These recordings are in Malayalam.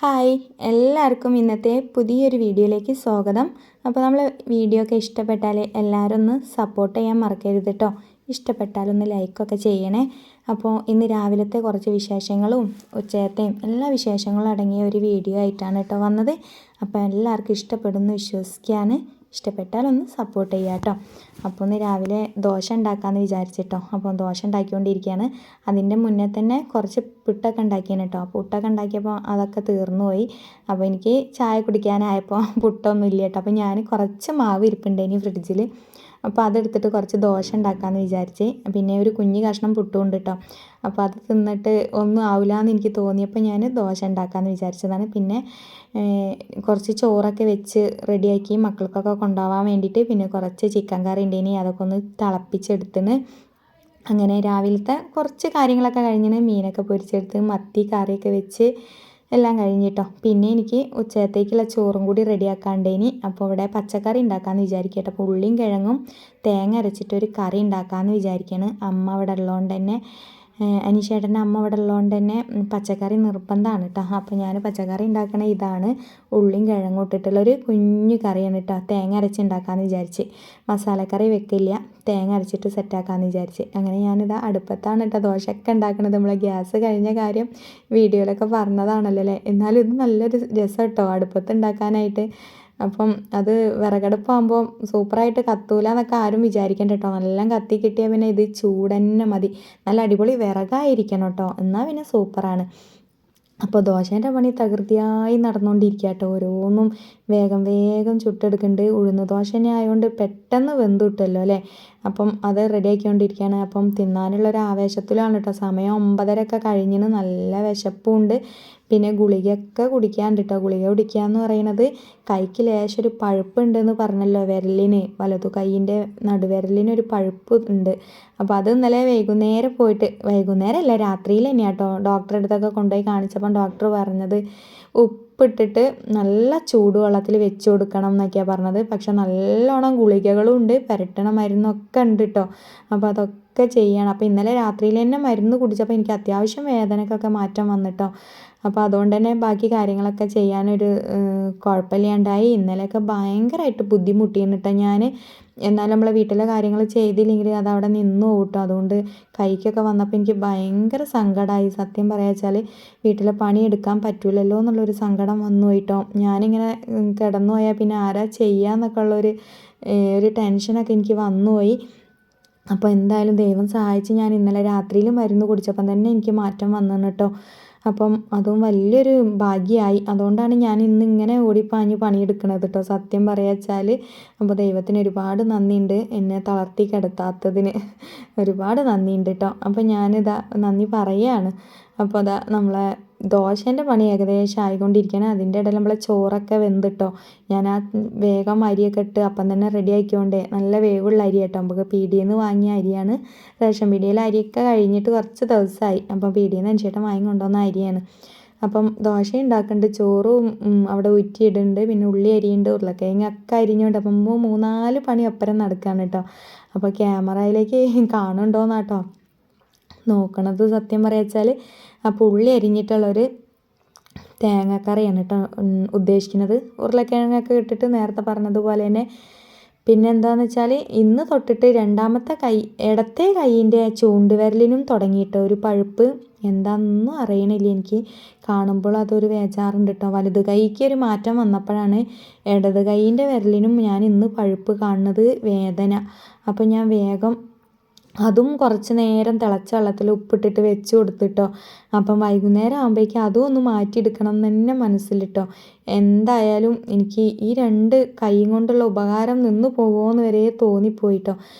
ഹായ് എല്ലാവർക്കും ഇന്നത്തെ പുതിയൊരു വീഡിയോയിലേക്ക് സ്വാഗതം. അപ്പോൾ നമ്മൾ വീഡിയോ ഒക്കെ ഇഷ്ടപ്പെട്ടാൽ എല്ലാവരും ഒന്ന് സപ്പോർട്ട് ചെയ്യാൻ മറക്കരുത് കേട്ടോ. ഇഷ്ടപ്പെട്ടാലൊന്ന് ലൈക്കൊക്കെ ചെയ്യണേ. അപ്പോൾ ഇന്ന് രാവിലത്തെ കുറച്ച് വിശേഷങ്ങളും ഉച്ചയത്തെയും എല്ലാ വിശേഷങ്ങളും അടങ്ങിയ ഒരു വീഡിയോ ആയിട്ടാണ് കേട്ടോ വന്നത്. അപ്പോൾ എല്ലാവർക്കും ഇഷ്ടപ്പെടുമെന്ന് വിശ്വസിക്കുകയാണ്. ഇഷ്ടപ്പെട്ടാലൊന്ന് സപ്പോർട്ട് ചെയ്യുക കേട്ടോ. അപ്പോൾ ഒന്ന് രാവിലെ ദോശ ഉണ്ടാക്കാമെന്ന് വിചാരിച്ചിട്ടോ. അപ്പോൾ ദോശ ഉണ്ടാക്കിക്കൊണ്ടിരിക്കുകയാണ്. അതിൻ്റെ മുന്നേ തന്നെ കുറച്ച് പുട്ടൊക്കെ ഉണ്ടാക്കിയാണ് കേട്ടോ. പുട്ടൊക്കെ ഉണ്ടാക്കിയപ്പോൾ അതൊക്കെ തീർന്നു പോയി. അപ്പോൾ എനിക്ക് ചായ കുടിക്കാനായപ്പോൾ പുട്ടൊന്നും ഇല്ല കേട്ടോ. അപ്പോൾ ഞാൻ കുറച്ച് മാവ് ഇരിപ്പുണ്ടേനി ഫ്രിഡ്ജിൽ. അപ്പോൾ അതെടുത്തിട്ട് കുറച്ച് ദോശ ഉണ്ടാക്കാമെന്ന് വിചാരിച്ച്. പിന്നെ ഒരു കുഞ്ഞ് കഷ്ണം പുട്ടുമുണ്ട് കേട്ടോ. അപ്പോൾ അത് തിന്നിട്ട് ഒന്നും ആവില്ല എന്ന് എനിക്ക് തോന്നിയപ്പോൾ ഞാൻ ദോശ ഉണ്ടാക്കാമെന്ന് വിചാരിച്ചതാണ്. പിന്നെ കുറച്ച് ചോറൊക്കെ വെച്ച് റെഡിയാക്കി മക്കൾക്കൊക്കെ കൊണ്ടുപോകാൻ വേണ്ടിയിട്ട്. പിന്നെ കുറച്ച് ചിക്കൻ കറി ഉണ്ടേനി, അതൊക്കെ ഒന്ന് തിളപ്പിച്ചെടുത്തിന്. അങ്ങനെ രാവിലത്തെ കുറച്ച് കാര്യങ്ങളൊക്കെ കഴിഞ്ഞിന്. മീനൊക്കെ പൊരിച്ചെടുത്ത് മത്തി കറിയൊക്കെ വെച്ച് എല്ലാം കഴിഞ്ഞിട്ടോ. പിന്നെ എനിക്ക് ഉച്ചത്തേക്കുള്ള ചോറും കൂടി റെഡിയാക്കാണ്ടേനി. അപ്പോൾ ഇവിടെ പച്ചക്കറി ഉണ്ടാക്കാമെന്ന് വിചാരിക്കട്ടെ. അപ്പോൾ ഉള്ളിയും കിഴങ്ങും തേങ്ങ അരച്ചിട്ടൊരു കറി ഉണ്ടാക്കാമെന്ന് വിചാരിക്കുകയാണ്. അമ്മ ഇവിടെ ഉള്ളതുകൊണ്ട് തന്നെ, അനീഷേട്ടൻ്റെ അമ്മ ഇവിടെ ഉള്ളതുകൊണ്ട് തന്നെ പച്ചക്കറി നിർബന്ധമാണ് കേട്ടോ. അപ്പോൾ ഞാൻ പച്ചക്കറി ഉണ്ടാക്കണ ഇതാണ്. ഉള്ളിയും കിഴങ്ങും ഇട്ടിട്ടുള്ളൊരു കുഞ്ഞു കറിയാണ് കേട്ടോ. തേങ്ങ അരച്ച് ഉണ്ടാക്കാമെന്ന് വിചാരിച്ച്. മസാലക്കറി വെക്കില്ല, തേങ്ങ അരച്ചിട്ട് സെറ്റാക്കാമെന്ന് വിചാരിച്ച്. അങ്ങനെ ഞാനിതാ അടുപ്പത്താണ് കേട്ടോ ദോശയൊക്കെ ഉണ്ടാക്കണത്. നമ്മളെ ഗ്യാസ് കഴിഞ്ഞ കാര്യം വീഡിയോയിലൊക്കെ പറഞ്ഞതാണല്ലോ അല്ലേ. എന്നാലും ഇത് നല്ലൊരു രസം കേട്ടോ അടുപ്പത്ത് ഉണ്ടാക്കാനായിട്ട്. അപ്പം അത് വിറകടുപ്പാകുമ്പോൾ സൂപ്പറായിട്ട് കത്തൂല എന്നൊക്കെ ആരും വിചാരിക്കണ്ട കേട്ടോ. നല്ല കത്തി കിട്ടിയാൽ പിന്നെ ഇത് ചൂട് തന്നെ മതി. നല്ല അടിപൊളി വിറകായിരിക്കണം കേട്ടോ, എന്നാൽ പിന്നെ സൂപ്പറാണ്. അപ്പോൾ ദോശേൻ്റെ പണി തകൃതിയായി നടന്നുകൊണ്ടിരിക്കുക കേട്ടോ. ഓരോന്നും വേഗം വേഗം ചുട്ടെടുക്കുന്നുണ്ട്. ഉഴുന്ന് ദോശ തന്നെ ആയതുകൊണ്ട് പെട്ടെന്ന് വെന്ത് കിട്ടുമല്ലോ അല്ലേ. അപ്പം അത് റെഡിയാക്കിക്കൊണ്ടിരിക്കുകയാണ്. അപ്പം തിന്നാനുള്ളൊരു ആവേശത്തിലാണ് കേട്ടോ. സമയം 9:30 ഒക്കെ കഴിഞ്ഞിന്. നല്ല വിശപ്പുണ്ട്. പിന്നെ ഗുളികയൊക്കെ കുടിക്കാണ്ട് കേട്ടോ. ഗുളിക കുടിക്കുക എന്ന് പറയുന്നത് കൈക്ക് ലേശം ഒരു പഴുപ്പുണ്ടെന്ന് പറഞ്ഞല്ലോ. വിരലിന്, വലതു കൈയിൻ്റെ നടുവിരലിനൊരു പഴുപ്പ് ഉണ്ട്. അപ്പോൾ അത് ഇന്നലെ വൈകുന്നേരം പോയിട്ട്, വൈകുന്നേരമല്ല രാത്രിയിൽ തന്നെയാണ് കേട്ടോ ഡോക്ടറെ അടുത്തൊക്കെ കൊണ്ടുപോയി കാണിച്ചപ്പം ഡോക്ടർ പറഞ്ഞത് ഉപ്പിട്ടിട്ട് നല്ല ചൂടുവെള്ളത്തിൽ വെച്ച് കൊടുക്കണം എന്നൊക്കെയാണ് പറഞ്ഞത്. പക്ഷെ നല്ലോണം ഗുളികകളും ഉണ്ട്, പുരട്ടണ മരുന്നൊക്കെ ഉണ്ട് കേട്ടോ. അപ്പോൾ അതൊക്കെ ചെയ്യണം. അപ്പോൾ ഇന്നലെ രാത്രിയിൽ തന്നെ മരുന്ന് കുടിച്ചപ്പോൾ എനിക്ക് അത്യാവശ്യം വേദനക്കൊക്കെ മാറ്റം വന്നിട്ടോ. അപ്പോൾ അതുകൊണ്ട് തന്നെ ബാക്കി കാര്യങ്ങളൊക്കെ ചെയ്യാനൊരു കുഴപ്പമില്ലാണ്ടായി. ഇന്നലെയൊക്കെ ഭയങ്കരമായിട്ട് ബുദ്ധിമുട്ടിയിരുന്നു കേട്ടോ ഞാൻ. എന്നാലും നമ്മളെ വീട്ടിലെ കാര്യങ്ങൾ ചെയ്തില്ലെങ്കിൽ അതവിടെ നിന്ന് പോകും കേട്ടോ. അതുകൊണ്ട് കൈക്കൊക്കെ വന്നപ്പോൾ എനിക്ക് ഭയങ്കര സങ്കടമായി. സത്യം പറയാ വെച്ചാൽ വീട്ടിലെ പണി എടുക്കാൻ പറ്റൂലല്ലോ എന്നുള്ളൊരു സങ്കടം വന്നു പോയിട്ടോ. ഞാനിങ്ങനെ കിടന്നു പോയാൽ പിന്നെ ആരാ ചെയ്യാന്നൊക്കെ ഉള്ളൊരു ടെൻഷനൊക്കെ എനിക്ക് വന്നുപോയി. അപ്പോൾ എന്തായാലും ദൈവം സഹായിച്ച് ഞാൻ ഇന്നലെ രാത്രിയിൽ മരുന്ന് കുടിച്ചപ്പം തന്നെ എനിക്ക് മാറ്റം വന്നു കേട്ടോ. അപ്പം അതും വലിയൊരു ഭാഗ്യമായി. അതുകൊണ്ടാണ് ഞാൻ ഇന്ന് ഇങ്ങനെ ഓടിപ്പാഞ്ഞ് പണിയെടുക്കണത് കേട്ടോ, സത്യം പറയാ വെച്ചാൽ. അപ്പോൾ ദൈവത്തിന് ഒരുപാട് നന്ദിയുണ്ട് എന്നെ തളർത്തി കിടത്താത്തതിന്. ഒരുപാട് നന്ദിയുണ്ട് കേട്ടോ. അപ്പോൾ ഞാനിതാ നന്ദി പറയുകയാണ്. അപ്പോൾ അതാ നമ്മളെ ദോശേൻ്റെ പണി ഏകദേശം ആയിക്കൊണ്ടിരിക്കുകയാണ്. അതിൻ്റെ ഇടയിൽ നമ്മളെ ചോറൊക്കെ വെന്തിട്ടോ. ഞാൻ ആ വേഗം അരിയൊക്കെ ഇട്ട് അപ്പം തന്നെ റെഡി ആക്കിയോണ്ടേ. നല്ല വേവുള്ള അരി കേട്ടോ. നമുക്ക് പീടികയിൽ നിന്ന് വാങ്ങിയ അരിയാണ്. റേഷൻ പീടികയിലെ അരിയൊക്കെ കഴിഞ്ഞിട്ട് കുറച്ച് ദിവസമായി. അപ്പം പീടികയിൽ നിന്ന് അനുസരിച്ചിട്ട് വാങ്ങി കൊണ്ടുവന്ന അരിയാണ്. അപ്പം ദോശ ഉണ്ടാക്കുന്നുണ്ട്, ചോറും അവിടെ ഊറ്റിയിടുന്നുണ്ട്, പിന്നെ ഉള്ളി അരിയുണ്ട്, ഉരുളക്കിഴങ്ങൊക്കെ അരിഞ്ഞുകൊണ്ട്. അപ്പം 3-4 പണി ഒപ്പരം നടക്കുകയാണ് കേട്ടോ. അപ്പോൾ ക്യാമറയിലേക്ക് കാണുന്നുണ്ടോന്നാട്ടോ നോക്കണത് സത്യം പറയാ വെച്ചാൽ. അപ്പോൾ ഉള്ളി അരിഞ്ഞിട്ടുള്ളൊരു തേങ്ങാക്കറിയാണ് കേട്ടോ ഉദ്ദേശിക്കുന്നത്. ഉരുളക്കിഴങ്ങൊക്കെ ഇട്ടിട്ട് നേരത്തെ പറഞ്ഞതുപോലെ തന്നെ. പിന്നെ എന്താണെന്ന് വെച്ചാൽ ഇന്ന് തൊട്ടിട്ട് രണ്ടാമത്തെ ഇടത്തെ കൈയിൻ്റെ ചൂണ്ടുവിരലിനും തുടങ്ങിയിട്ടോ ഒരു പഴുപ്പ്. എന്താണെന്നൊന്നും അറിയണില്ല എനിക്ക്. കാണുമ്പോൾ അതൊരു വേജാറുണ്ട് കേട്ടോ. വലത് കൈക്ക് ഒരു മാറ്റം വന്നപ്പോഴാണ് ഇടത് കൈയിൻ്റെ വിരലിനും ഞാൻ ഇന്ന് പഴുപ്പ് കാണുന്നത്, വേദന. അപ്പോൾ ഞാൻ വേഗം അതും കുറച്ച് നേരം തിളച്ച വെള്ളത്തിൽ ഉപ്പിട്ടിട്ട് വെച്ച് കൊടുത്തിട്ടോ. അപ്പം വൈകുന്നേരം ആകുമ്പോഴേക്കും അതും ഒന്ന് മാറ്റിയെടുക്കണം എന്ന് തന്നെ മനസ്സിലിട്ടോ. എന്തായാലും എനിക്ക് ഈ 2 കൈയും കൊണ്ടുള്ള ഉപകാരം നിന്ന് പോകുമോയെന്ന് വരെ തോന്നിപ്പോയിട്ടോ.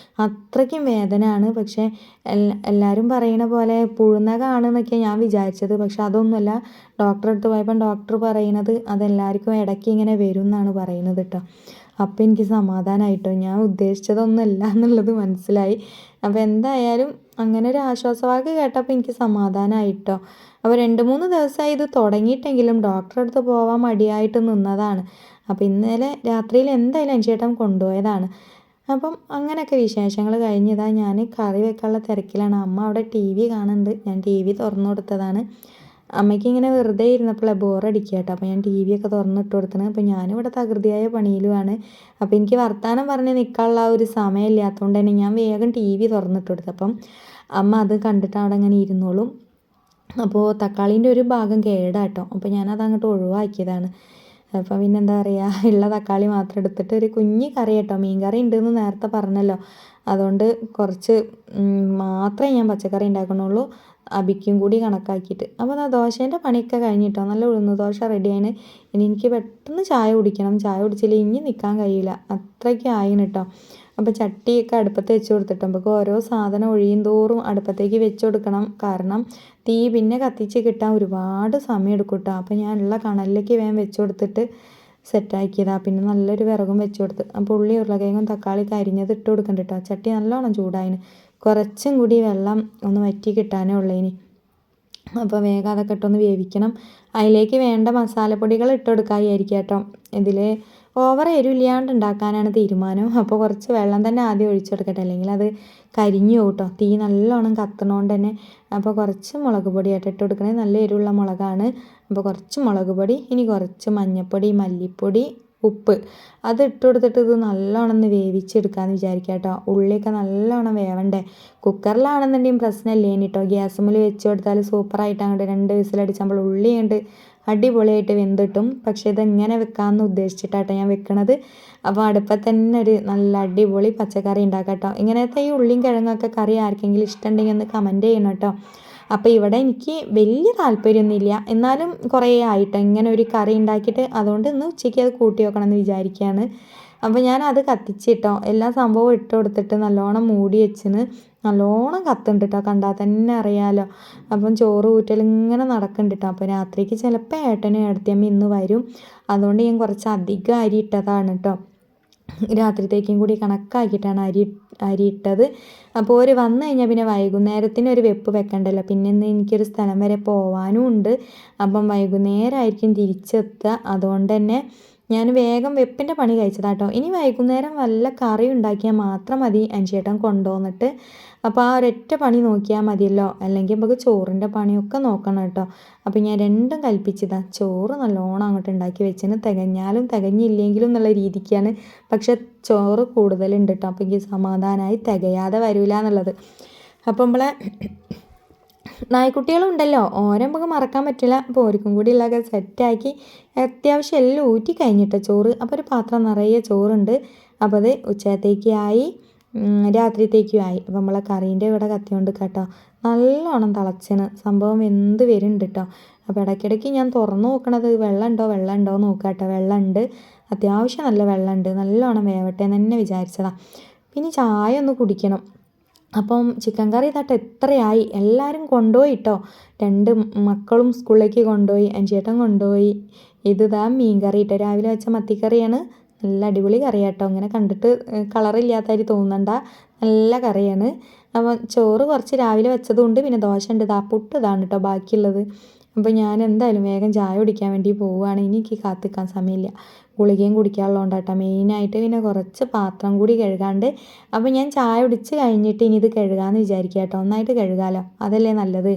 അത്രയ്ക്കും വേദനയാണ്. പക്ഷേ എല്ലാവരും പറയണ പോലെ പുഴുനഖമാണെന്നൊക്കെ ഞാൻ വിചാരിച്ചത്. പക്ഷെ അതൊന്നുമല്ല. ഡോക്ടറെ അടുത്ത് പോയപ്പം ഡോക്ടർ പറയണത് അതെല്ലാവർക്കും ഇടയ്ക്ക് ഇങ്ങനെ വരും എന്നാണ് പറയുന്നത് കേട്ടോ. അപ്പോൾ എനിക്ക് സമാധാനമായിട്ടോ. ഞാൻ ഉദ്ദേശിച്ചതൊന്നുമല്ല എന്നുള്ളത് മനസ്സിലായി. അപ്പോൾ എന്തായാലും അങ്ങനെ ഒരു ആശ്വാസവാക്ക് കേട്ടപ്പോൾ എനിക്ക് സമാധാനമായിട്ടോ. അപ്പോൾ 2-3 ദിവസമായി ഇത് തുടങ്ങിയിട്ടെങ്കിലും ഡോക്ടറെ അടുത്ത് പോകാൻ മടിയായിട്ട് നിന്നതാണ്. അപ്പോൾ ഇന്നലെ രാത്രിയിൽ എന്തായാലും അനുചേട്ടൻ കൊണ്ടുപോയതാണ്. അപ്പം അങ്ങനെയൊക്കെ വിശേഷങ്ങൾ കഴിഞ്ഞതാ. ഞാൻ കറി വെക്കാനുള്ള തിരക്കിലാണ്. അമ്മ അവിടെ TV കാണുന്നുണ്ട്. ഞാൻ TV തുറന്നു കൊടുത്തതാണ്. അമ്മയ്ക്ക് ഇങ്ങനെ വെറുതെ ഇരുന്നപ്പോഴേ ബോറടിക്കുക കേട്ടോ. അപ്പോൾ ഞാൻ ടി വി ഒക്കെ തുറന്നിട്ട് കൊടുത്തത്. അപ്പോൾ ഞാനിവിടെ തകൃതിയായ പണിയിലുമാണ്. അപ്പോൾ എനിക്ക് വർത്താനം പറഞ്ഞ് നിൽക്കാനുള്ള ഒരു സമയമില്ലാത്തതുകൊണ്ട് തന്നെ ഞാൻ വേഗം ടി വി തുറന്നിട്ട് കൊടുത്തു. അപ്പം അമ്മ അത് കണ്ടിട്ട് അവിടെ അങ്ങനെ ഇരുന്നോളും. അപ്പോൾ തക്കാളീൻ്റെ ഒരു ഭാഗം കേടാട്ടോ. അപ്പോൾ ഞാനത് അങ്ങോട്ട് ഒഴിവാക്കിയതാണ്. അപ്പോൾ പിന്നെ എന്താ പറയുക, ഉള്ള തക്കാളി മാത്രം എടുത്തിട്ട് ഒരു കുഞ്ഞ് കറി കേട്ടോ. മീൻ കറി ഉണ്ടെന്ന് നേരത്തെ പറഞ്ഞല്ലോ, അതുകൊണ്ട് കുറച്ച് മാത്രമേ ഞാൻ പച്ചക്കറി ഉണ്ടാക്കണുള്ളൂ, അബിക്കും കൂടി കണക്കാക്കിയിട്ട്. അപ്പോൾ ആ ദോശേൻ്റെ പണിയൊക്കെ കഴിഞ്ഞിട്ടോ, നല്ല ഉഴുന്ന് ദോശ റെഡിയാണ്. ഇനി എനിക്ക് പെട്ടെന്ന് ചായ കുടിക്കണം. ചായ കുടിച്ചില്ല ഇനി നിൽക്കാൻ കഴിയില്ല, അത്രയ്ക്ക് ആയിന് കേട്ടോ. അപ്പോൾ ചട്ടിയൊക്കെ അടുപ്പത്ത് വെച്ച് കൊടുത്തിട്ട് നമുക്ക് ഓരോ സാധനം ഒഴിയും തോറും അടുപ്പത്തേക്ക് വെച്ച് കൊടുക്കണം. കാരണം തീ പിന്നെ കത്തിച്ച് കിട്ടാൻ ഒരുപാട് സമയം എടുക്കും കേട്ടോ. അപ്പോൾ ഞാനുള്ള കണലിലേക്ക് വേഗം വെച്ച് കൊടുത്തിട്ട് സെറ്റാക്കിയതാണ്. പിന്നെ നല്ലൊരു വിറകും വെച്ച് കൊടുത്ത്. അപ്പോൾ ഉള്ളി ഉരുളക്കിഴങ്ങും തക്കാളിയൊക്കെ അരിഞ്ഞത് ഇട്ട് കൊടുക്കണ്ട കേട്ടോ. ചട്ടി നല്ലോണം ചൂടായിന്. കുറച്ചും കൂടി വെള്ളം ഒന്ന് വറ്റി കിട്ടാനേ ഉള്ളേനി. അപ്പോൾ വേഗം അതൊക്കെ ഇട്ടൊന്ന് വേവിക്കണം. അതിലേക്ക് വേണ്ട മസാലപ്പൊടികൾ ഇട്ട് കൊടുക്കാമായിരിക്കും കേട്ടോ. ഇതിൽ ഓവർ എരിവില്ലാണ്ട് ഉണ്ടാക്കാനാണ് തീരുമാനം. അപ്പോൾ കുറച്ച് വെള്ളം തന്നെ ആദ്യം ഒഴിച്ചു കൊടുക്കട്ടെ, അല്ലെങ്കിൽ അത് കരിഞ്ഞു പോകും കേട്ടോ. തീ നല്ലോണം കത്തണോണ്ട് തന്നെ. അപ്പോൾ കുറച്ച് മുളക് പൊടിയായിട്ട് ഇട്ട് കൊടുക്കണേ, നല്ല എരിവുള്ള മുളകാണ്. അപ്പോൾ കുറച്ച് മുളക് പൊടി, ഇനി കുറച്ച് മഞ്ഞൾപ്പൊടി, മല്ലിപ്പൊടി, ഉപ്പ് അത് ഇട്ട് കൊടുത്തിട്ട് ഇത് നല്ലോണം ഒന്ന് വേവിച്ചെടുക്കാമെന്ന് വിചാരിക്കാം കേട്ടോ. ഉള്ളിയൊക്കെ നല്ലോണം വേവണ്ടേ. കുക്കറിലാണെന്നുണ്ടെങ്കിൽ പ്രശ്നമില്ലേ കേട്ടോ. ഗ്യാസുമ്മൽ വെച്ച് കൊടുത്താൽ സൂപ്പറായിട്ട് അങ്ങോട്ട് 2 വിസിലടിച്ചാൽ ഉള്ളി ഉണ്ട് അടിപൊളിയായിട്ട് വെന്തിട്ടും. പക്ഷേ ഇതെങ്ങനെ വെക്കാമെന്ന് ഉദ്ദേശിച്ചിട്ടാട്ടോ ഞാൻ വെക്കണത്. അപ്പോൾ അടുപ്പത്ത് തന്നെ ഒരു നല്ല അടിപൊളി പച്ചക്കറി ഉണ്ടാക്കാം കേട്ടോ. ഇങ്ങനത്തെ ഈ ഉള്ളിയും കിഴങ്ങൊക്കെ കറി ആർക്കെങ്കിലും ഇഷ്ടമുണ്ടെങ്കിൽ ഒന്ന് കമൻറ്റ് ചെയ്യണം കേട്ടോ. അപ്പോൾ ഇവിടെ എനിക്ക് വലിയ താല്പര്യമൊന്നുമില്ല, എന്നാലും കുറേ ആയിട്ടോ ഇങ്ങനെ ഒരു കറി ഉണ്ടാക്കിയിട്ട്. അതുകൊണ്ട് ഇന്ന് ഉച്ചയ്ക്ക് അത് കൂട്ടി വെക്കണം എന്ന് വിചാരിക്കുകയാണ്. അപ്പോൾ ഞാൻ അത് കത്തിച്ചിട്ടോ, എല്ലാ സംഭവവും ഇട്ട് കൊടുത്തിട്ട് നല്ലോണം മൂടി വെച്ചിന്. നല്ലോണം കത്തുണ്ട് കേട്ടോ, കണ്ടാൽ തന്നെ അറിയാമല്ലോ. അപ്പം ചോറ് ഊറ്റലിങ്ങനെ നടക്കുന്നുണ്ട് കേട്ടോ. അപ്പോൾ രാത്രിക്ക് ചിലപ്പോൾ ഏട്ടനും ഏടത്തിയമ്മ ഇന്ന് വരും. അതുകൊണ്ട് ഞാൻ കുറച്ച് അധികം അരി ഇട്ടതാണ് കേട്ടോ. രാത്രിത്തേക്കും കൂടി കണക്കാക്കിയിട്ടാണ് അരി ഇട്ടത്. അപ്പോൾ ഒരു വന്നു കഴിഞ്ഞാൽ പിന്നെ വൈകുന്നേരത്തിന് ഒരു വെപ്പ് വെക്കണ്ടല്ലോ. പിന്നെ ഇന്ന് എനിക്കൊരു സ്ഥലം വരെ പോവാനും ഉണ്ട്. അപ്പം വൈകുന്നേരമായിരിക്കും തിരിച്ചെത്തുക. അതുകൊണ്ട് തന്നെ ഞാൻ വേഗം വെപ്പിൻ്റെ പണി കഴിച്ചതാട്ടോ. ഇനി വൈകുന്നേരം വല്ല കറി ഉണ്ടാക്കിയാൽ മാത്രം മതി അഞ്ചേട്ടൻ കൊണ്ടുവന്നിട്ട്. അപ്പോൾ ആ ഒരൊറ്റ പണി നോക്കിയാൽ മതിയല്ലോ, അല്ലെങ്കിൽ നമുക്ക് ചോറിൻ്റെ പണിയൊക്കെ നോക്കണം കേട്ടോ. അപ്പോൾ ഞാൻ രണ്ടും കൽപ്പിച്ചതാണ്. ചോറ് നല്ലോണം അങ്ങോട്ട് ഉണ്ടാക്കി വെച്ചിന്, തികഞ്ഞാലും തികഞ്ഞില്ലെങ്കിലും എന്നുള്ള രീതിക്കാണ്. പക്ഷെ ചോറ് കൂടുതലുണ്ട് കേട്ടോ. അപ്പോൾ എനിക്ക് സമാധാനമായി, തികയാതെ വരില്ല എന്നുള്ളത്. അപ്പോൾ നമ്മളെ നായ്ക്കുട്ടികളുണ്ടല്ലോ, ഓരോ നമുക്ക് മറക്കാൻ പറ്റില്ല. അപ്പോൾ ഓർക്കും കൂടി ഉള്ളതൊക്കെ സെറ്റാക്കി അത്യാവശ്യം എല്ലാം ഊറ്റി കഴിഞ്ഞിട്ട് ചോറ്. അപ്പോൾ ഒരു പാത്രം നിറയെ ചോറുണ്ട്. അപ്പോൾ അത് ഉച്ചത്തേക്കായി, രാത്രിത്തേക്കുമായി. അപ്പോൾ നമ്മളെ കറീൻ്റെ ഇവിടെ കത്തിയോണ്ട് കേട്ടോ നല്ലോണം തിളച്ചിന് സംഭവം വെന്ത് വരുന്നുണ്ട് കേട്ടോ. അപ്പോൾ ഇടയ്ക്കിടയ്ക്ക് ഞാൻ തുറന്നു നോക്കണത് വെള്ളം ഉണ്ടോ നോക്കാം കേട്ടോ. വെള്ളമുണ്ട്, അത്യാവശ്യം നല്ല വെള്ളമുണ്ട്. നല്ലോണം വേവട്ടെ എന്ന് തന്നെ വിചാരിച്ചതാണ്. പിന്നെ ചായ ഒന്ന് കുടിക്കണം. അപ്പം ചിക്കൻ കറി തട്ട് എത്രയായി, എല്ലാവരും കൊണ്ടുപോയി കേട്ടോ. 2 മക്കളും സ്കൂളിലേക്ക് കൊണ്ടുപോയി, അഞ്ചേട്ടൻ കൊണ്ടുപോയി. ഇതാ മീൻ കറി ഇട്ടോ, രാവിലെ വെച്ച മത്തിക്കറിയാണ്. നല്ല അടിപൊളി കറിയാട്ടോ. ഇങ്ങനെ കണ്ടിട്ട് കളറില്ലാത്തതായി തോന്നണ്ട, നല്ല കറിയാണ്. അപ്പം ചോറ് കുറച്ച് രാവിലെ വെച്ചതുകൊണ്ട് പിന്നെ ദോശ ഉണ്ട്. പുട്ട് ഇതാണ് കേട്ടോ ബാക്കിയുള്ളത്. അപ്പോൾ ഞാൻ എന്തായാലും വേഗം ചായ കുടിക്കാൻ വേണ്ടി പോവുകയാണ്. എനിക്ക് കാത്തിക്കാൻ സമയമില്ല, ഗുളികയും കുടിക്കാനുള്ളതുകൊണ്ട് കേട്ടോ മെയിനായിട്ട്. പിന്നെ കുറച്ച് പാത്രം കൂടി കഴുകാണ്ട്. അപ്പോൾ ഞാൻ ചായ കുടിച്ച് കഴിഞ്ഞിട്ട് ഇനി ഇത് കഴുകാമെന്ന് വിചാരിക്കുക കേട്ടോ. ഒന്നായിട്ട് കഴുകാമല്ലോ, അതല്ലേ നല്ലത്.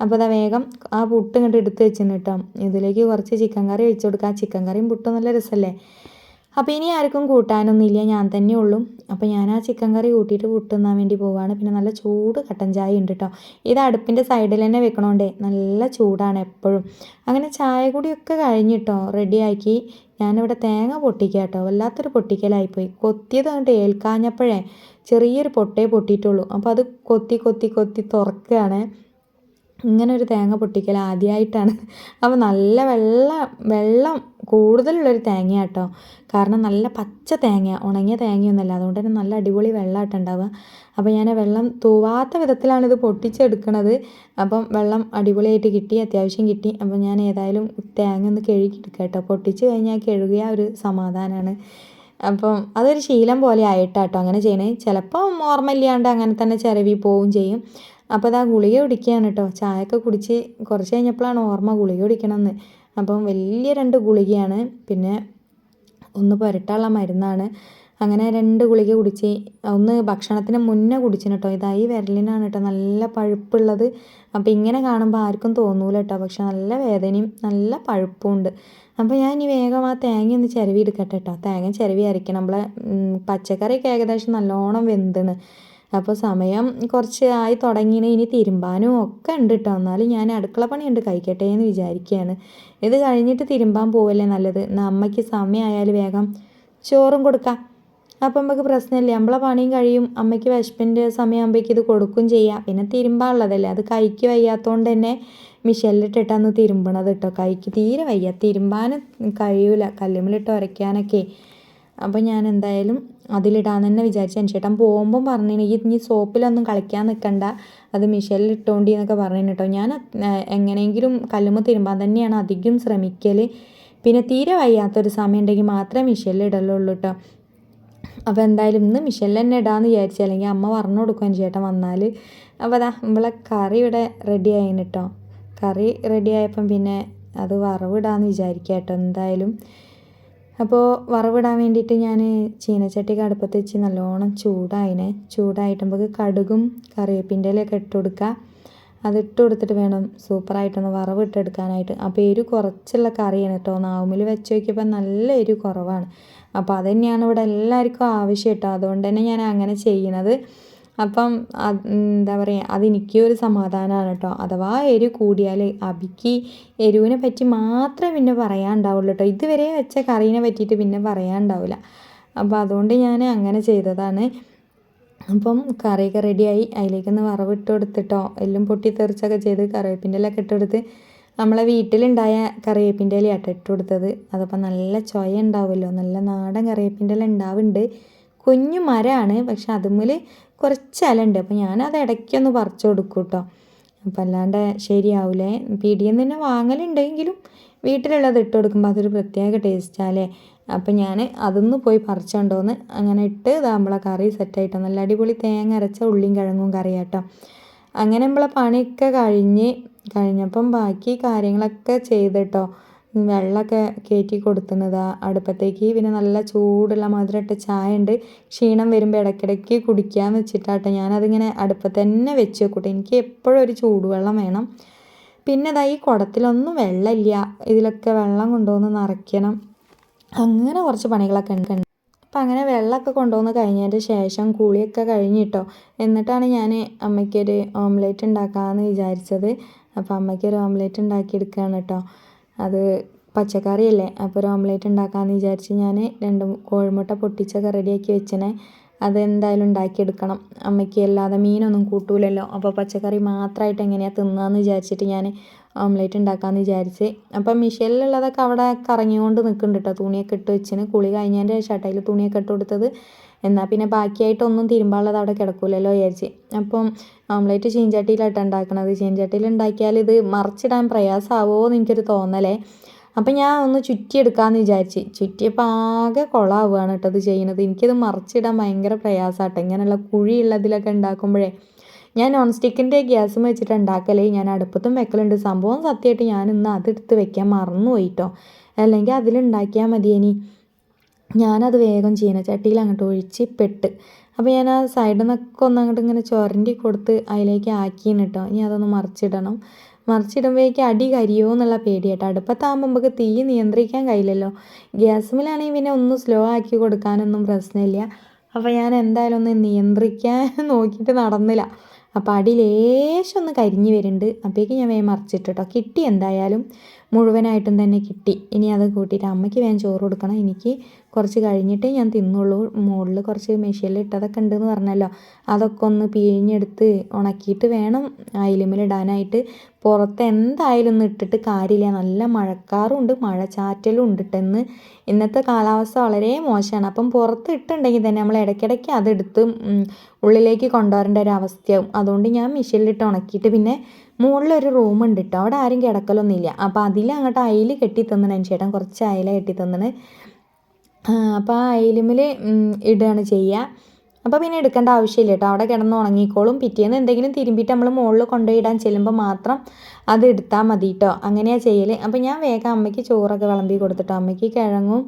അപ്പോൾ അതാ വേഗം ആ പുട്ട് ഇങ്ങോട്ട് എടുത്ത് വെച്ചിന് കേട്ടോ. ഇതിലേക്ക് കുറച്ച് ചിക്കൻ കറി വെച്ച് കൊടുക്കുക. ചിക്കൻ കറിയും പുട്ടും നല്ല രസമല്ലേ. അപ്പോൾ ഇനി ആർക്കും കൂട്ടാനൊന്നുമില്ല, ഞാൻ തന്നെ ഉള്ളൂ. അപ്പോൾ ഞാൻ ആ ചിക്കൻ കറി കൂട്ടിയിട്ട് പുട്ട് തിന്നാൻ വേണ്ടി പോവുകയാണ്. പിന്നെ നല്ല ചൂട് കട്ടൻ ചായ ഉണ്ട് കേട്ടോ. ഇത് അടുപ്പിൻ്റെ സൈഡിൽ തന്നെ വെക്കണോണ്ടേ നല്ല ചൂടാണ് എപ്പോഴും. അങ്ങനെ ചായ കൂടിയൊക്കെ കഴിഞ്ഞിട്ടോ റെഡിയാക്കി ഞാനിവിടെ തേങ്ങ പൊട്ടിക്കുക കേട്ടോ. വല്ലാത്തൊരു പൊട്ടിക്കലായിപ്പോയി. കൊത്തിയത് കണ്ട് ഏൽക്കാഞ്ഞപ്പോഴേ ചെറിയൊരു പൊട്ടേ പൊട്ടിയിട്ടുള്ളൂ. അപ്പോൾ അത് കൊത്തി തുറക്കുകയാണ്. ഇങ്ങനെ ഒരു തേങ്ങ പൊട്ടിക്കൽ ആദ്യമായിട്ടാണ്. അപ്പോൾ നല്ല വെള്ളം കൂടുതലുള്ളൊരു തേങ്ങ കേട്ടോ. കാരണം നല്ല പച്ച തേങ്ങ, ഉണങ്ങിയ തേങ്ങയൊന്നുമല്ല. അതുകൊണ്ട് തന്നെ നല്ല അടിപൊളി വെള്ളമായിട്ട് ഉണ്ടാവുക. അപ്പോൾ ഞാൻ വെള്ളം തൂവാത്ത വിധത്തിലാണ് ഇത് പൊട്ടിച്ചെടുക്കണത്. അപ്പം വെള്ളം അടിപൊളിയായിട്ട് കിട്ടി, അത്യാവശ്യം കിട്ടി. അപ്പോൾ ഞാൻ ഏതായാലും തേങ്ങ ഒന്ന് കഴുകിയെടുക്കുക കേട്ടോ. പൊട്ടിച്ച് കഴിഞ്ഞാൽ കഴുകിയ ഒരു സമാധാനമാണ്. അപ്പം അതൊരു ശീലം പോലെ ആയിട്ടാട്ടോ അങ്ങനെ ചെയ്യണേ. ചിലപ്പോൾ ഓർമ്മയില്ലാണ്ട് അങ്ങനെ തന്നെ ചിരവി പോവുകയും ചെയ്യും. അപ്പോൾ അതാ ഗുളിക കുടിക്കുകയാണ് കേട്ടോ. ചായയൊക്കെ കുടിച്ച് കുറച്ച് കഴിഞ്ഞപ്പോഴാണ് ഓർമ്മ ഗുളിക കുടിക്കണമെന്ന്. അപ്പം വലിയ 2 ഗുളികയാണ്, പിന്നെ ഒന്ന് പുരട്ടാനുള്ള മരുന്നാണ്. അങ്ങനെ 2 ഗുളിക കുടിച്ച്. ഒന്ന് ഭക്ഷണത്തിന് മുന്നേ കുടിച്ചിന് കേട്ടോ. ഇതായി വിരലിനാണ് കേട്ടോ നല്ല പഴുപ്പുള്ളത്. അപ്പോൾ ഇങ്ങനെ കാണുമ്പോൾ ആർക്കും തോന്നൂല കേട്ടോ, പക്ഷെ നല്ല വേദനയും നല്ല പഴുപ്പും ഉണ്ട്. അപ്പോൾ ഞാൻ ഇനി വേഗം ആ തേങ്ങ ഒന്ന് ചിരവി എടുക്കട്ടെ കേട്ടോ. തേങ്ങ ചിരവി അരയ്ക്കണം. നമ്മളെ പച്ചക്കറിയൊക്കെ ഏകദേശം നല്ലോണം വെന്തിണ്. അപ്പോൾ സമയം കുറച്ച് ആയി തുടങ്ങിന്. ഇനി തിരുമ്പാനും ഒക്കെ ഉണ്ട് കേട്ടോ. എന്നാലും ഞാൻ അടുക്കള പണിയുണ്ട് കഴിക്കട്ടെ എന്ന് വിചാരിക്കുകയാണ്. ഇത് കഴിഞ്ഞിട്ട് തിരുമ്പാൻ പോവല്ലേ നല്ലത്. അമ്മയ്ക്ക് സമയമായാൽ വേഗം ചോറും കൊടുക്കാം. അപ്പം നമുക്ക് പ്രശ്നമില്ല, നമ്മളെ പണിയും കഴിയും. അമ്മയ്ക്ക് വിശപ്പിൻ്റെ സമയമാകുമ്പോഴേക്ക് ഇത് കൊടുക്കും ചെയ്യാം. പിന്നെ തിരുമ്പാനുള്ളതല്ലേ, അത് കൈക്ക് വയ്യാത്തതുകൊണ്ട് തന്നെ മിഷനിലിട്ടിട്ടാണ് തിരുമ്പണത് കേട്ടോ. കൈക്ക് തീരെ വയ്യ, തിരുമ്പാൻ കഴിയൂല കല്ലുമ്മലിട്ട് ഉരയ്ക്കാനൊക്കെ. അപ്പോൾ ഞാൻ എന്തായാലും അതിലിടാന്ന് തന്നെ വിചാരിച്ചു. ചേട്ടൻ പോകുമ്പം പറഞ്ഞു ഇനി സോപ്പിലൊന്നും കളിക്കാൻ നിൽക്കണ്ട, അത് മിഷനിലിട്ടോണ്ടി എന്നൊക്കെ പറഞ്ഞു കേട്ടോ. ഞാൻ എങ്ങനെയെങ്കിലും കല്ലുമ്മ തിരുമ്പാൻ തന്നെയാണ് അധികം ശ്രമിക്കൽ. പിന്നെ തീരെ വയ്യാത്തൊരു സമയം ഉണ്ടെങ്കിൽ മാത്രമേ മിഷനിലിടലുള്ളൂ കേട്ടോ. അപ്പോൾ എന്തായാലും ഇന്ന് മിഷനിൽ തന്നെ ഇടാമെന്ന് വിചാരിച്ചു, അല്ലെങ്കിൽ അമ്മ പറഞ്ഞു കൊടുക്കും ചേട്ടൻ വന്നാൽ. അപ്പോൾ അതാ നമ്മളെ കറി ഇവിടെ റെഡി ആയിന് കേട്ടോ. കറി റെഡി ആയപ്പം പിന്നെ അത് വറവിടാമെന്ന് വിചാരിക്കുക കേട്ടോ എന്തായാലും. അപ്പോൾ വറവിടാൻ വേണ്ടിയിട്ട് ഞാൻ ചീനച്ചട്ടിക്ക് അടുപ്പത്ത് വെച്ച് നല്ലോണം ചൂടായിട്ടുമ്പോൾ കടുകും കറിവേപ്പിൻ്റെ ഇലയൊക്കെ ഇട്ട് കൊടുക്കുക. അതിട്ട് കൊടുത്തിട്ട് വേണം സൂപ്പറായിട്ടൊന്ന് വറവിട്ടെടുക്കാനായിട്ട്. അപ്പോൾ എരിവ് കുറച്ചുള്ള കറിയാണ് കേട്ടോ. നാവുമ്മൽ വെച്ച് നോക്കിയപ്പോൾ നല്ല എരിവ് കുറവാണ്. അപ്പോൾ അത് തന്നെയാണ് ഇവിടെ എല്ലാവർക്കും ആവശ്യം കേട്ടോ. അതുകൊണ്ട് തന്നെ ഞാൻ അങ്ങനെ ചെയ്യണത്. അപ്പം എന്താ പറയുക, അതെനിക്കൊരു സമാധാനമാണ് കേട്ടോ. അഥവാ എരിവ് കൂടിയാൽ അബിക്ക് എരിവിനെ പറ്റി മാത്രമേ പിന്നെ പറയാനുണ്ടാവുള്ളൂ കേട്ടോ. ഇതുവരെ വെച്ച കറീനെ പറ്റിയിട്ട് പിന്നെ പറയാനുണ്ടാവില്ല. അപ്പോൾ അതുകൊണ്ട് ഞാൻ അങ്ങനെ ചെയ്തതാണ്. അപ്പം കറിയൊക്കെ റെഡിയായി. അതിലേക്കൊന്ന് വറവിട്ട് കൊടുത്തിട്ടോ, എല്ലാം പൊട്ടി തെറിച്ചൊക്കെ ചെയ്ത് കറിവേപ്പിൻ്റെ ഇലയൊക്കെ ഇട്ടെടുത്ത് നമ്മളെ വീട്ടിലുണ്ടായ കറിവേപ്പിൻ്റെ ഇലയാട്ടോ ഇട്ട് കൊടുത്തത്. അതപ്പോൾ നല്ല ചൊയ ഉണ്ടാവുമല്ലോ, നല്ല നാടൻ കറിവേപ്പിൻ്റെ ഇല ഉണ്ടാവുന്നുണ്ട്. കുഞ്ഞു മരമാണ്, പക്ഷെ അതുമ്മൽ കുറച്ച് ഇലയുണ്ട്. അപ്പോൾ ഞാനത് ഇടയ്ക്കൊന്ന് പറിച്ചു കൊടുക്കും കേട്ടോ. അപ്പം അല്ലാണ്ട് ശരിയാവില്ലേ. പീടികയിൽ നിന്ന് തന്നെ വാങ്ങലുണ്ടെങ്കിലും വീട്ടിലുള്ളത് ഇട്ട് കൊടുക്കുമ്പോൾ അതൊരു പ്രത്യേക ടേസ്റ്റാല്ലേ. അപ്പം ഞാൻ അതൊന്ന് പോയി പറിച്ചുകൊണ്ടോന്ന് അങ്ങനെ ഇട്ട് നമ്മളെ കറി സെറ്റായിട്ടോ. നല്ല അടിപൊളി തേങ്ങ അരച്ച ഉള്ളിയും കിഴങ്ങും കറിയാട്ടോ. അങ്ങനെ നമ്മളെ പണിയൊക്കെ കഴിഞ്ഞപ്പം ബാക്കി കാര്യങ്ങളൊക്കെ ചെയ്തിട്ടോ. വെള്ളമൊക്കെ കയറ്റി കൊടുത്തുന്നതാ അടുപ്പത്തേക്ക്. പിന്നെ നല്ല ചൂടുള്ള മധുരമിട്ട ചായ ഉണ്ട്. ക്ഷീണം വരുമ്പോൾ ഇടയ്ക്കിടയ്ക്ക് കുടിക്കാമെന്ന് വെച്ചിട്ടാട്ടോ ഞാനതിങ്ങനെ അടുപ്പത്ത് തന്നെ വെച്ച് വെക്കൂട്ടെ. എനിക്ക് എപ്പോഴും ഒരു ചൂടുവെള്ളം വേണം. പിന്നെ അതാ ഈ കുടത്തിലൊന്നും വെള്ളമില്ല, ഇതിലൊക്കെ വെള്ളം കൊണ്ടുവന്ന് നിറയ്ക്കണം. അങ്ങനെ കുറച്ച് പണികളൊക്കെ ഉണ്ട്. അപ്പം അങ്ങനെ വെള്ളമൊക്കെ കൊണ്ടുവന്ന് കഴിഞ്ഞതിൻ്റെ ശേഷം കുളിയൊക്കെ കഴിഞ്ഞിട്ടോ. എന്നിട്ടാണ് ഞാൻ അമ്മയ്ക്കൊരു ഓംലേറ്റ് ഉണ്ടാക്കാമെന്ന് വിചാരിച്ചത്. അപ്പോൾ അമ്മയ്ക്കൊരു ഓംലേറ്റ് ഉണ്ടാക്കിയെടുക്കുകയാണ് കേട്ടോ. അത് പച്ചക്കറിയല്ലേ, അപ്പോൾ ഒരു ഓംലേറ്റ് ഉണ്ടാക്കാമെന്ന് വിചാരിച്ച് ഞാൻ 2 കോഴിമുട്ട പൊട്ടിച്ചൊക്കെ റെഡിയാക്കി വെച്ചനെ. അതെന്തായാലും ഉണ്ടാക്കിയെടുക്കണം. അമ്മയ്ക്ക് അല്ലാതെ മീനൊന്നും കൂട്ടൂലല്ലോ. അപ്പോൾ പച്ചക്കറി മാത്രമായിട്ട് എങ്ങനെയാണ് തിന്നാന്ന് വിചാരിച്ചിട്ട് ഞാൻ ഓംലേറ്റ് ഉണ്ടാക്കാമെന്ന് വിചാരിച്ച്. അപ്പം മിഷനിലുള്ളതൊക്കെ അവിടെ കറങ്ങിക്കൊണ്ട് നിൽക്കുന്നുണ്ട് കേട്ടോ. തുണിയൊക്കെ ഇട്ട് വെച്ചിന്. കുളി കഴിഞ്ഞതിൻ്റെ ഷട്ടയിൽ തുണിയൊക്കെ ഇട്ട് കൊടുത്തത്. എന്നാൽ പിന്നെ ബാക്കിയായിട്ടൊന്നും തിരുമ്പാനുള്ളത് അവിടെ കിടക്കൂലല്ലോ വിചാരിച്ച്. അപ്പം ഓംലേറ്റ് ചീഞ്ചട്ടിയിലായിട്ട് ഉണ്ടാക്കണത്. ചീഞ്ചട്ടിയിൽ ഉണ്ടാക്കിയാൽ ഇത് മറിച്ചിടാൻ പ്രയാസമാവുമോ എന്ന് എനിക്കൊരു തോന്നലേ. അപ്പം ഞാൻ ഒന്ന് ചുറ്റിയെടുക്കാമെന്ന് വിചാരിച്ച്. ചുറ്റിയപ്പോൾ ആകെ കുളമാവുകയാണ് കേട്ടോ ഇത് ചെയ്യുന്നത്. എനിക്കിത് മറിച്ചിടാൻ ഭയങ്കര പ്രയാസമാട്ടോ. ഇങ്ങനെയുള്ള കുഴിയുള്ളതിലൊക്കെ ഉണ്ടാക്കുമ്പോഴേ. ഞാൻ നോൺ സ്റ്റിക്കിൻ്റെ ഗ്യാസും വെച്ചിട്ട് ഉണ്ടാക്കലേ. ഞാൻ അടുപ്പത്തും വെക്കലുണ്ട്. സംഭവം സത്യമായിട്ട് ഞാൻ ഇന്ന് അതെടുത്ത് വെക്കാൻ മറന്നു പോയിട്ടോ. അല്ലെങ്കിൽ അതിലുണ്ടാക്കിയാൽ മതിയേനി. ഞാനത് വേഗം ചീനച്ചട്ടിയിൽ അങ്ങോട്ട് ഒഴിച്ച് പെട്ട്. അപ്പോൾ ഞാൻ ആ സൈഡിൽ നിന്നൊക്കെ ഒന്ന് അങ്ങോട്ട് ഇങ്ങനെ ചുരണ്ടി കൊടുത്ത് അതിലേക്ക് ആക്കിയെന്ന് കേട്ടോ. ഇനി അതൊന്ന് മറിച്ചിടണം. മറിച്ചിടുമ്പോഴേക്ക് അടി കരിയോ എന്നുള്ള പേടിയാട്ടോ. അടുപ്പത്താകുമ്പോൾ നമുക്ക് തീ നിയന്ത്രിക്കാൻ കഴിയില്ലല്ലോ. ഗ്യാസുമിലാണെങ്കിൽ പിന്നെ ഒന്ന് സ്ലോ ആക്കി കൊടുക്കാനൊന്നും പ്രശ്നമില്ല. അപ്പോൾ ഞാൻ എന്തായാലും ഒന്ന് നിയന്ത്രിക്കാൻ നോക്കിയിട്ട് നടന്നില്ല. അപ്പോൾ അടി ലേശം ഒന്ന് കരിഞ്ഞ് വരുന്നുണ്ട്. അപ്പോഴേക്ക് ഞാൻ വേഗം മറിച്ചിട്ടോ. കിട്ടി, എന്തായാലും മുഴുവനായിട്ടും തന്നെ കിട്ടി. ഇനി അത് കൂട്ടിയിട്ട് അമ്മയ്ക്ക് വേഗം ചോറ് കൊടുക്കണം. എനിക്ക് കുറച്ച് കഴിഞ്ഞിട്ടേ ഞാൻ തിന്നുള്ളൂ. മുകളിൽ കുറച്ച് മെഷീനിൽ ഇട്ടതൊക്കെ ഉണ്ടെന്ന് പറഞ്ഞല്ലോ, അതൊക്കെ ഒന്ന് പിഴിഞ്ഞെടുത്ത് ഉണക്കിയിട്ട് വേണം അയലുമ്മലിടാനായിട്ട്. പുറത്ത് എന്തായാലും ഒന്ന് ഇട്ടിട്ട് കാര്യമില്ല. നല്ല മഴക്കാറും ഉണ്ട്, മഴ ചാറ്റലും ഉണ്ട് ഇട്ടെന്ന്. ഇന്നത്തെ കാലാവസ്ഥ വളരെ മോശമാണ്. അപ്പം പുറത്ത് ഇട്ടുണ്ടെങ്കിൽ തന്നെ നമ്മൾ ഇടയ്ക്കിടയ്ക്ക് അതെടുത്ത് ഉള്ളിലേക്ക് കൊണ്ടുവരേണ്ട ഒരു അവസ്ഥയാവും. അതുകൊണ്ട് ഞാൻ മെഷീനിലിട്ട് ഉണക്കിയിട്ട് പിന്നെ മുകളിലൊരു റൂമുണ്ട് കേട്ടോ. അവിടെ ആരും കിടക്കലൊന്നുമില്ല. അപ്പോൾ അതിൽ അങ്ങോട്ട് അയൽ കെട്ടി തന്നിന് ചേട്ടൻ. കുറച്ച് അയല കെട്ടി തന്നിന്. അപ്പോൾ ആ അയലുമ്മൽ ഇടുകയാണ് ചെയ്യുക. അപ്പോൾ പിന്നെ എടുക്കേണ്ട ആവശ്യമില്ല കേട്ടോ. അവിടെ കിടന്ന് ഉണങ്ങിക്കോളും. പിറ്റേന്ന് എന്തെങ്കിലും തിരുമ്പിയിട്ട് നമ്മൾ മുകളിൽ കൊണ്ടുപോയിടാൻ ചെല്ലുമ്പോൾ മാത്രം അത് എടുത്താൽ മതി കേട്ടോ. അങ്ങനെയാണ് ചെയ്യൽ. അപ്പോൾ ഞാൻ വേഗം അമ്മയ്ക്ക് ചോറൊക്കെ വിളമ്പി കൊടുത്തിട്ടോ. അമ്മയ്ക്ക് കിഴങ്ങും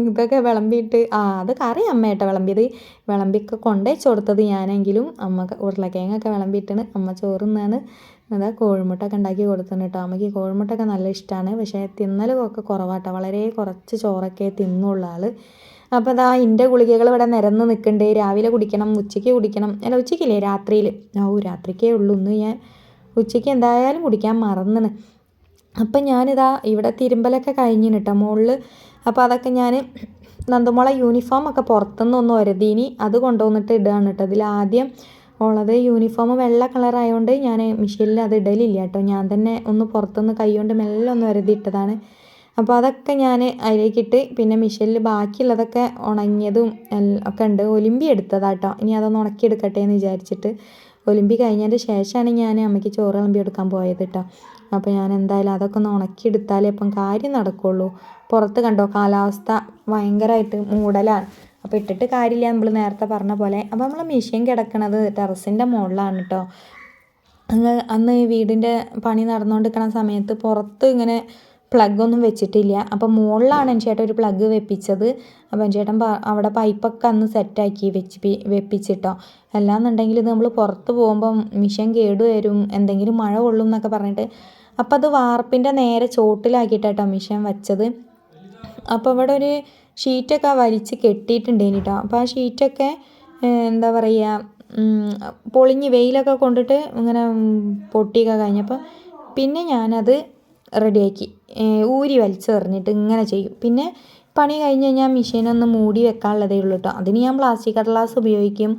ഇതൊക്കെ വിളമ്പിയിട്ട് അത് കറി അമ്മയാട്ടോ വിളമ്പിയത്. വിളമ്പിയൊക്കെ കൊണ്ടുവച്ച് കൊടുത്തത് ഞാനെങ്കിലും അമ്മ ഉരുളക്കിഴങ്ങൊക്കെ വിളമ്പിയിട്ടാണ് അമ്മ ചോറുന്നാണ്. അതാ കോഴിമുട്ടൊക്കെ ഉണ്ടാക്കി കൊടുത്തിട്ടുണ്ട് കേട്ടോ. അമ്മയ്ക്ക് കോഴിമുട്ടൊക്കെ നല്ല ഇഷ്ടമാണ്. പക്ഷേ തിന്നലൊക്കെ കുറവാട്ടോ, വളരെ കുറച്ച് ചോറൊക്കെ തിന്നുള്ള ആൾ. അപ്പോൾ അതാ എൻ്റെ ഗുളികകൾ ഇവിടെ നിരന്ന് നിൽക്കുന്നുണ്ട്. രാവിലെ കുടിക്കണം, ഉച്ചയ്ക്ക് കുടിക്കണം. അല്ല ഉച്ചയ്ക്കില്ലേ, രാത്രിയിൽ. രാത്രിക്കേ ഉള്ളൂ. ഇന്ന് ഞാൻ ഉച്ചയ്ക്ക് എന്തായാലും കുടിക്കാൻ മറന്നിന്. അപ്പം ഞാനിതാ ഇവിടെ തിരുമ്പലൊക്കെ കഴിഞ്ഞിന് കേട്ടോ മുകളിൽ. അപ്പോൾ അതൊക്കെ ഞാൻ നന്ദുമോളെ യൂണിഫോമൊക്കെ പുറത്തുനിന്ന് ഒന്ന് ഒരുതീനി, അത് കൊണ്ടുവന്നിട്ട് ഇടുകയാണ് കേട്ടോ. ഇതിലാദ്യം ഉള്ളത് യൂണിഫോം വെള്ള കളറായതുകൊണ്ട് ഞാൻ മെഷീനിൽ അത് ഇടലില്ല കേട്ടോ. ഞാൻ തന്നെ ഒന്ന് പുറത്തുനിന്ന് കൈ കൊണ്ട് മെല്ലെ ഒന്ന് ഒരുതിയിട്ടതാണ്. അപ്പോൾ അതൊക്കെ ഞാൻ അതിലേക്കിട്ട് പിന്നെ മെഷീനിൽ ബാക്കിയുള്ളതൊക്കെ ഉണങ്ങിയതും ഒക്കെ ഉണ്ട്. ഒലിമ്പി എടുത്തതാട്ടോ. ഇനി അതൊന്ന് ഉണക്കിയെടുക്കട്ടെ എന്ന് വിചാരിച്ചിട്ട് ഒലിമ്പി കഴിഞ്ഞതിൻ്റെ ശേഷമാണ് ഞാൻ അമ്മയ്ക്ക് ചോറ് വിളമ്പി എടുക്കാൻ പോയത് കേട്ടോ. അപ്പോൾ ഞാൻ എന്തായാലും അതൊക്കെ ഒന്ന് ഉണക്കിയെടുത്താലേ ഇപ്പം കാര്യം നടക്കുള്ളൂ. പുറത്ത് കണ്ടോ കാലാവസ്ഥ ഭയങ്കരമായിട്ട് മൂടലാണ്. അപ്പോൾ ഇട്ടിട്ട് കാര്യമില്ല, നമ്മൾ നേരത്തെ പറഞ്ഞ പോലെ. അപ്പോൾ നമ്മൾ മെഷീൻ കിടക്കണത് ടെറസിൻ്റെ മുകളിലാണ് കേട്ടോ. അന്ന് വീടിൻ്റെ പണി നടന്നുകൊണ്ടിരിക്കുന്ന സമയത്ത് പുറത്ത് ഇങ്ങനെ പ്ലഗൊന്നും വെച്ചിട്ടില്ല. അപ്പോൾ മുകളിലാണ് എൻ്റെ ചേട്ടൻ ഒരു പ്ലഗ് വെപ്പിച്ചത്. അപ്പോൾ എൻ്റെ ചേട്ടൻ അവിടെ പൈപ്പൊക്കെ അന്ന് സെറ്റാക്കി വെപ്പിച്ചിട്ടോ. അല്ലാന്നുണ്ടെങ്കിൽ ഇത് നമ്മൾ പുറത്ത് പോകുമ്പം മിഷൻ കേടുവരും, എന്തെങ്കിലും മഴ കൊള്ളും എന്നൊക്കെ പറഞ്ഞിട്ട്. അപ്പോൾ അത് വാർപ്പിൻ്റെ നേരെ ചോട്ടിലാക്കിയിട്ടാട്ടോ മിഷൻ വെച്ചത്. അപ്പോൾ ഇവിടെ ഒരു ഷീറ്റൊക്കെ വലിച്ച് കെട്ടിയിട്ടുണ്ടേനി കേട്ടോ. അപ്പോൾ ആ ഷീറ്റൊക്കെ എന്താ പറയുക, പൊളിഞ്ഞ് വെയിലൊക്കെ കൊണ്ടിട്ട് ഇങ്ങനെ പൊട്ടിയൊക്കെ കഴിഞ്ഞപ്പോൾ പിന്നെ ഞാനത് റെഡിയാക്കി ഊരി വലിച്ചെറിഞ്ഞിട്ട് ഇങ്ങനെ ചെയ്യും. പിന്നെ പണി കഴിഞ്ഞ് കഴിഞ്ഞാൽ മെഷീനൊന്ന് മൂടി വെക്കാനുള്ളതേ ഉള്ളൂ കേട്ടോ. അതിന് ഞാൻ പ്ലാസ്റ്റിക് കടലാസ് ഉപയോഗിക്കും.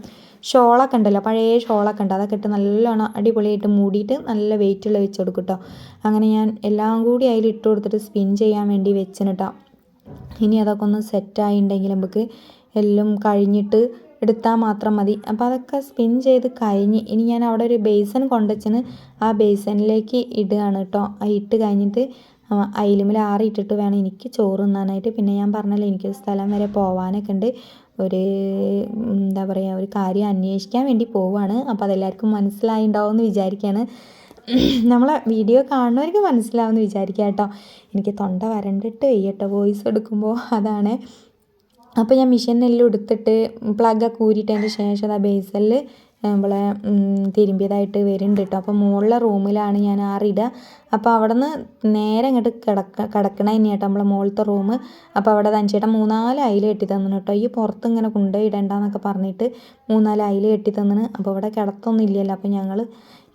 ഷോളൊക്കെ ഉണ്ടല്ലോ, പഴയ ഷോളൊക്കെ ഉണ്ട്, അതൊക്കെ ഇട്ട് നല്ലോണം അടിപൊളിയായിട്ട് മൂടിയിട്ട് നല്ല വെയിറ്റുള്ള വെച്ച് കൊടുക്കും കേട്ടോ. അങ്ങനെ ഞാൻ എല്ലാം കൂടി അതിൽ ഇട്ട് കൊടുത്തിട്ട് സ്പിൻ ചെയ്യാൻ വേണ്ടി വെച്ചിന് കേട്ടോ. ഇനി അതൊക്കെ ഒന്ന് സെറ്റായിട്ടുണ്ടെങ്കിൽ നമുക്ക് എല്ലാം കഴിഞ്ഞിട്ട് എടുത്താൽ മാത്രം മതി. അപ്പോൾ അതൊക്കെ സ്പിൻ ചെയ്ത് കഴിഞ്ഞ് ഇനി ഞാൻ അവിടെ ഒരു ബേസൻ കൊണ്ടുവച്ചിന്, ആ ബേസനിലേക്ക് ഇടുകയാണ് കേട്ടോ. ഇട്ട് കഴിഞ്ഞിട്ട് അയിലുമിൽ ആറിയിട്ടിട്ട് വേണം എനിക്ക് ചോറ് തിന്നാനായിട്ട്. പിന്നെ ഞാൻ പറഞ്ഞല്ലോ എനിക്ക് സ്ഥലം വരെ പോകാനൊക്കെ ഉണ്ട്. ഒരു എന്താ പറയുക, ഒരു കാര്യം അന്വേഷിക്കാൻ വേണ്ടി പോവുകയാണ്. അപ്പോൾ അതെല്ലാവർക്കും മനസ്സിലായിട്ടുണ്ടാവുമെന്ന് വിചാരിക്കുകയാണ്. നമ്മളെ വീഡിയോ കാണുന്നവർക്ക് മനസ്സിലാവുമെന്ന് വിചാരിക്കുക കേട്ടോ. എനിക്ക് തൊണ്ട വരണ്ടിട്ട് വയ്യട്ടോ വോയിസ് എടുക്കുമ്പോൾ, അതാണ്. അപ്പോൾ ഞാൻ മെഷീനെല്ലാം എടുത്തിട്ട് പ്ലഗൊക്കെ ഊരിയിട്ടതിൻ്റെ ശേഷം ആ ബേസലിൽ നമ്മളെ തിരുമ്പിയതായിട്ട് വരുന്നുണ്ട് കേട്ടോ. അപ്പോൾ മുകളിലെ റൂമിലാണ് ഞാൻ ആറിടുക. അപ്പോൾ അവിടെ നിന്ന് നേരെ ഇങ്ങോട്ട് കിടക്കണ തന്നെയാട്ടോ നമ്മളെ മുകളിലത്തെ റൂം. അപ്പോൾ അവിടെ തഞ്ചേട്ടൻ 3-4 അയില കെട്ടി തന്നു കേട്ടോ. ഈ പുറത്ത് ഇങ്ങനെ കൊണ്ടുപോയി ഇടണ്ടെന്നൊക്കെ പറഞ്ഞിട്ട് 3-4 അയില കെട്ടി തന്നിന്. അപ്പോൾ ഇവിടെ കിടത്തൊന്നും ഇല്ലല്ലോ. അപ്പോൾ ഞങ്ങൾ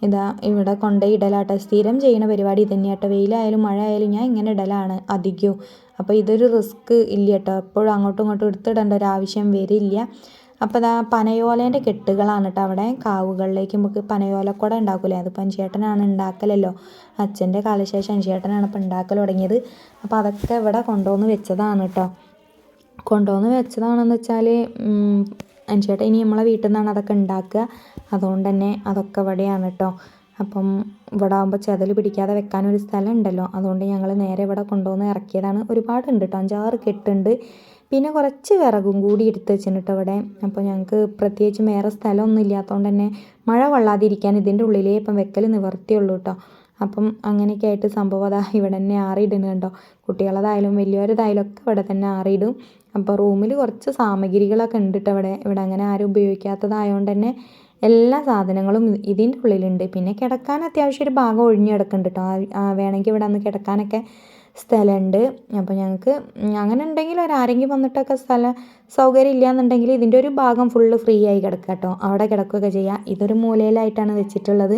ഇതാ ഇവിടെ കൊണ്ടുപോയി ഇടലാട്ടോ. സ്ഥിരം ചെയ്യുന്ന പരിപാടി തന്നെയാട്ടോ. വെയിലായാലും മഴ ആയാലും ഞാൻ ഇങ്ങനെ ഇടലാണ് അധികവും. അപ്പോൾ ഇതൊരു റിസ്ക് ഇല്ല കേട്ടോ. എപ്പോഴും അങ്ങോട്ടും ഇങ്ങോട്ടും എടുത്തിടേണ്ട ഒരു ആവശ്യം വരില്ല. അപ്പോൾ ഇതാ പനയോലേൻ്റെ കെട്ടുകളാണ് കേട്ടോ. അവിടെ കാവുകളിലേക്ക് നമുക്ക് പനയോലക്കൂടെ ഉണ്ടാക്കൂലേ, അത് പഞ്ചേട്ടനാണ് ഉണ്ടാക്കലല്ലോ. അച്ഛൻ്റെ കാലശേഷം അഞ്ചേട്ടനാണ് ഇപ്പോൾ ഉണ്ടാക്കൽ തുടങ്ങിയത്. അപ്പോൾ അതൊക്കെ ഇവിടെ കൊണ്ടുവന്ന് വെച്ചതാണ് കേട്ടോ. കൊണ്ടുവന്ന് വെച്ചതാണെന്ന് വെച്ചാൽ അഞ്ചേട്ടൻ ഇനി നമ്മളെ വീട്ടിൽ നിന്നാണ് അതൊക്കെ ഉണ്ടാക്കുക. അതുകൊണ്ട് തന്നെ അതൊക്കെ ഇവിടെയാണ് കേട്ടോ. അപ്പം ഇവിടെ ആകുമ്പോൾ ചെതൽ പിടിക്കാതെ വെക്കാനൊരു സ്ഥലം ഉണ്ടല്ലോ, അതുകൊണ്ട് ഞങ്ങൾ നേരെ ഇവിടെ കൊണ്ടുവന്ന് ഇറക്കിയതാണ്. ഒരുപാടുണ്ട് കേട്ടോ, 5-6 കെട്ടുണ്ട്. പിന്നെ കുറച്ച് വിറകും കൂടി എടുത്ത് വെച്ചിട്ട് ഇവിടെ. അപ്പോൾ ഞങ്ങൾക്ക് പ്രത്യേകിച്ചും വേറെ സ്ഥലമൊന്നും ഇല്ലാത്തതുകൊണ്ട് തന്നെ മഴ കൊള്ളാതിരിക്കാൻ ഇതിൻ്റെ ഉള്ളിലേ ഇപ്പം വെക്കൽ നിവർത്തിയുള്ളൂ കേട്ടോ. അപ്പം അങ്ങനെയൊക്കെ ആയിട്ട് സംഭവം അതാ ഇവിടെ തന്നെ ആറിയിടുന്നു കണ്ടോ. കുട്ടികളതായാലും വലിയവരതായാലും ഒക്കെ ഇവിടെ തന്നെ ആറിയിടും. അപ്പോൾ റൂമിൽ കുറച്ച് സാമഗ്രികളൊക്കെ ഉണ്ട് കേട്ടോ. ഇവിടെ അങ്ങനെ ആരും ഉപയോഗിക്കാത്തതായതുകൊണ്ട് തന്നെ എല്ലാ സാധനങ്ങളും ഇതിൻ്റെ ഉള്ളിലുണ്ട്. പിന്നെ കിടക്കാൻ അത്യാവശ്യം ഒരു ഭാഗം ഒഴിഞ്ഞ് കിടക്കുന്നുണ്ട് കേട്ടോ. വേണമെങ്കിൽ ഇവിടെ ഒന്ന് കിടക്കാനൊക്കെ സ്ഥലമുണ്ട്. അപ്പോൾ ഞങ്ങൾക്ക് അങ്ങനെ ഉണ്ടെങ്കിൽ ആരെങ്കിലും വന്നിട്ടൊക്കെ സൗകര്യം ഇല്ലയെന്നുണ്ടെങ്കിൽ ഇതിൻ്റെ ഒരു ഭാഗം ഫുള്ള് ഫ്രീ ആയി കിടക്കുക കേട്ടോ. അവിടെ കിടക്കുകയൊക്കെ ചെയ്യുക. ഇതൊരു മൂലയിലായിട്ടാണ് വെച്ചിട്ടുള്ളത്.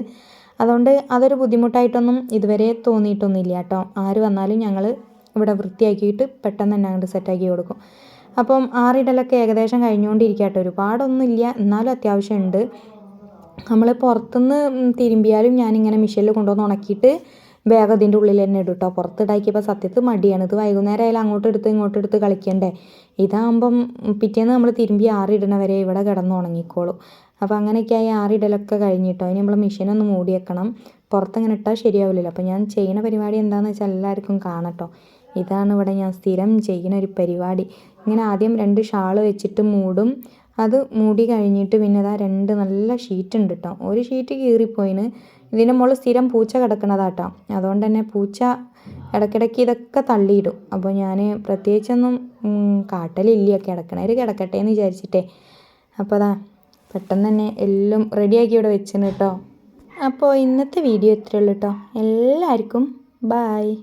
അതുകൊണ്ട് അതൊരു ബുദ്ധിമുട്ടായിട്ടൊന്നും ഇതുവരെ തോന്നിയിട്ടൊന്നുമില്ല കേട്ടോ. ആര് വന്നാലും ഞങ്ങൾ ഇവിടെ വൃത്തിയാക്കിയിട്ട് പെട്ടെന്ന് തന്നെ അങ്ങോട്ട് സെറ്റാക്കി കൊടുക്കും. അപ്പം ആറിടലൊക്കെ ഏകദേശം കഴിഞ്ഞുകൊണ്ടിരിക്കുക കേട്ടോ. ഒരുപാടൊന്നുമില്ല, എന്നാലും അത്യാവശ്യം ഉണ്ട്. നമ്മൾ പുറത്തുനിന്ന് തിരുമ്പിയാലും ഞാനിങ്ങനെ മെഷീനിൽ കൊണ്ടുവന്ന് ഉണക്കിയിട്ട് വേഗം ഇതിൻ്റെ ഉള്ളിൽ തന്നെ ഇടും കേട്ടോ. പുറത്തിടാക്കിയപ്പോൾ സത്യത്തിൽ മടിയാണ്. ഇത് വൈകുന്നേരം ആയാലും ഇങ്ങോട്ട് എടുത്ത് കളിക്കണ്ടേ. ഇതാകുമ്പം പിറ്റേന്ന് നമ്മൾ തിരുമ്പി ആറിടണവരെ ഇവിടെ കിടന്ന് ഉണങ്ങിക്കോളും. അപ്പോൾ അങ്ങനെയൊക്കെ ആയി ആറിടലൊക്കെ കഴിഞ്ഞിട്ടോ. ഇനി നമ്മൾ മെഷീനൊന്ന് മൂടി വെക്കണം. പുറത്തങ്ങനെ ഇട്ടാൽ ശരിയാവില്ലല്ലോ. അപ്പോൾ ഞാൻ ചെയ്യുന്ന പരിപാടി എന്താണെന്ന് വെച്ചാൽ എല്ലാവർക്കും കാണട്ടോ. ഇതാണ് ഇവിടെ ഞാൻ സ്ഥിരം ചെയ്യുന്ന ഒരു പരിപാടി. ഇങ്ങനെ ആദ്യം 2 ഷാൾ വെച്ചിട്ട് മൂടും. അത് മൂടി കഴിഞ്ഞിട്ട് പിന്നെ ഇതാ 2 നല്ല ഷീറ്റ് ഉണ്ട് കേട്ടോ. ഒരു ഷീറ്റ് കീറിപ്പോയിന്. ഇതിൻ്റെ മുകളിൽ സ്ഥിരം പൂച്ച കിടക്കണതാട്ടോ. അതുകൊണ്ട് തന്നെ പൂച്ച ഇടയ്ക്കിടയ്ക്ക് ഇതൊക്കെ തള്ളിയിടും. അപ്പോൾ ഞാൻ പ്രത്യേകിച്ചൊന്നും കാട്ടലില്ല, കിടക്കണവർ കിടക്കട്ടെ എന്ന് വിചാരിച്ചിട്ടേ. അപ്പോൾ അതാ പെട്ടെന്ന് തന്നെ എല്ലാം റെഡിയാക്കി ഇവിടെ വെച്ചിന് കേട്ടോ. അപ്പോൾ ഇന്നത്തെ വീഡിയോ ഇത്രയേ ഉള്ളൂ കേട്ടോ. എല്ലാവർക്കും ബായ്.